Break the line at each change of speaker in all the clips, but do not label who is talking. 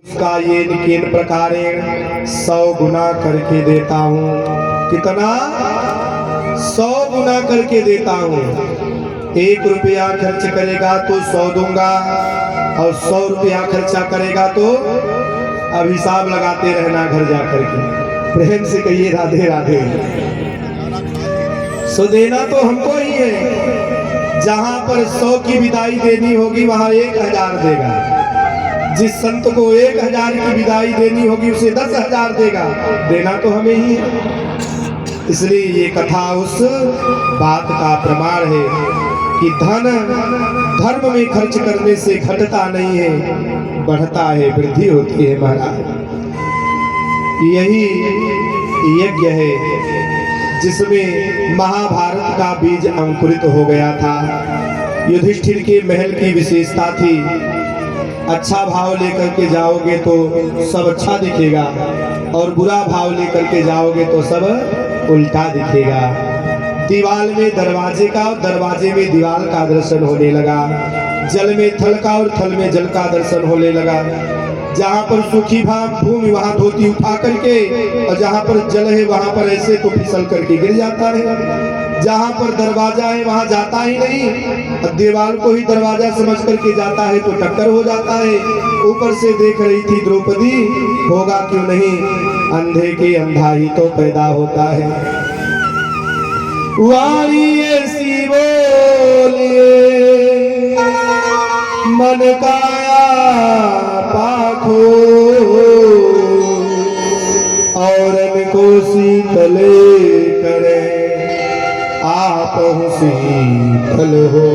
उसका ये किन प्रकारेण 100 गुना करके देता हूँ। कितना? 100 गुना करके देता हूँ। 1 रुपया खर्च करेगा तो 100 दूंगा, और 100 रुपया खर्चा करेगा तो अब हिसाब लगाते रहना घर जा करके। प्रेम से कहिए राधे राधे। सो देना तो हमको ही है। जहां पर 100 की विदाई देनी होगी वहां 1000 देगा। जिस संत को 1000 की विदाई देनी होगी उसे 10,000 देगा। देना तो हमें ही है। इसलिए ये कथा उस बात का प्रमाण है कि धन धर्म में खर्च करने से घटता नहीं है, बढ़ता है, वृद्धि होती है महाराज। यही यज्ञ है जिसमें महाभारत का बीज अंकुरित हो गया था। युधिष्ठिर के महल की विशेषता थी, अच्छा भाव लेकर के जाओगे तो सब अच्छा दिखेगा, और बुरा भाव लेकर के जाओगे तो सब उल्टा दिखेगा। दीवाल में दरवाजे का और दरवाजे में दीवाल का दर्शन होने लगा। जल में थल का और थल में जल का दर्शन होने लगा। जहाँ पर सूखी भूमि वहाँ धोती उठा करके, और जहाँ पर जल है वहाँ पर ऐसे तो फिसल करके गिर जाता है। जहाँ पर दरवाजा है वहाँ जाता ही नहीं, और दीवार को ही दरवाजा समझ करके जाता है तो टक्कर हो जाता है। ऊपर से देख रही थी द्रौपदी, होगा क्यों नहीं, अंधे के अंधा ही तो पैदा होता है। वाणी ऐसी बोलिए मन काया पाखो, और को शीतले करे आप शीतल हो।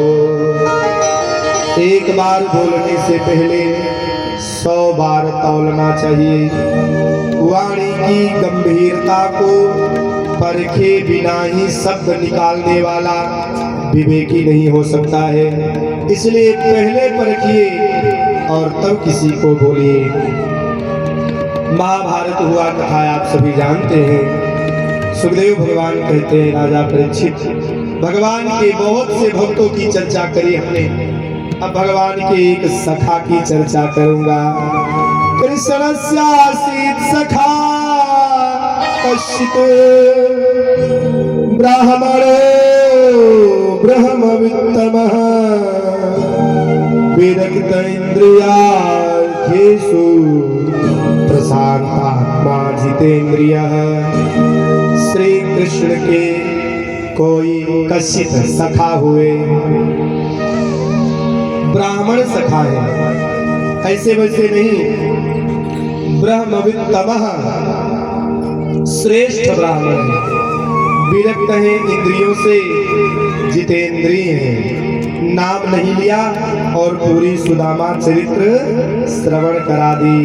एक बार बोलने से पहले 100 बार तौलना चाहिए। वाणी की गंभीरता को परखे बिना ही शब्द निकालने वाला विवेकी नहीं हो सकता है। इसलिए पहले परखिए और तब किसी को बोलिए। महाभारत हुआ कथा आप सभी जानते हैं। सुखदेव भगवान कहते हैं, राजा परीक्षित, भगवान के बहुत से भक्तों की चर्चा करी हमने, अब भगवान के एक सखा की चर्चा करूंगा। कृष्णस्यासीत सखा कश्चित् ब्राह्मणो ब्रह्मवित्तमः विरक्त इंद्रियार्थेषु प्रशांतात्मा जितेंद्रियः। श्री कृष्ण के कोई कश्चित सखा हुए, ब्राह्मण सखा है, ऐसे वैसे नहीं, ब्रह्मवित्तमः, श्रेष्ठ ब्राह्मण है, विरक्त है इंद्रियों से, जितेंद्रिय है, नाम नहीं लिया और पूरी सुदामा चरित्र श्रवण करा दी।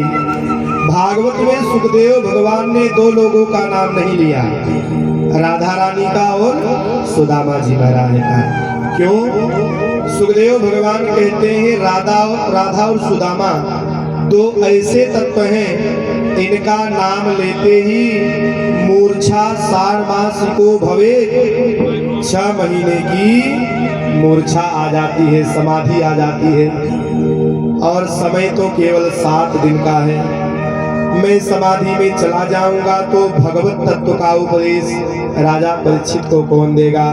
भागवत में सुखदेव भगवान ने 2 लोगों का नाम नहीं लिया, राधा रानी का और सुदामा जी महाराज का। क्यों? सुखदेव भगवान कहते हैं राधा और सुदामा 2 ऐसे तत्व हैं, इनका नाम लेते ही मूर्छा 4 मास को भवे, 6 महीने की मूर्छा आ जाती है, समाधि आ जाती है, और समय तो केवल 7 दिन का है। मैं समाधि में चला जाऊंगा तो भगवत तत्व का उपदेश राजा परीक्षित को कौन देगा?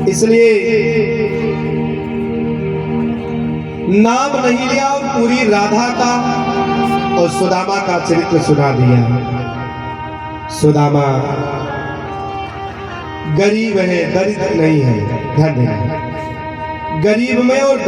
इसलिए नाम नहीं लिया और पूरी राधा का और सुदामा का चरित्र सुना दिया। सुदामा गरीब है, दरिद्र नहीं है, धन्य है। गरीब में और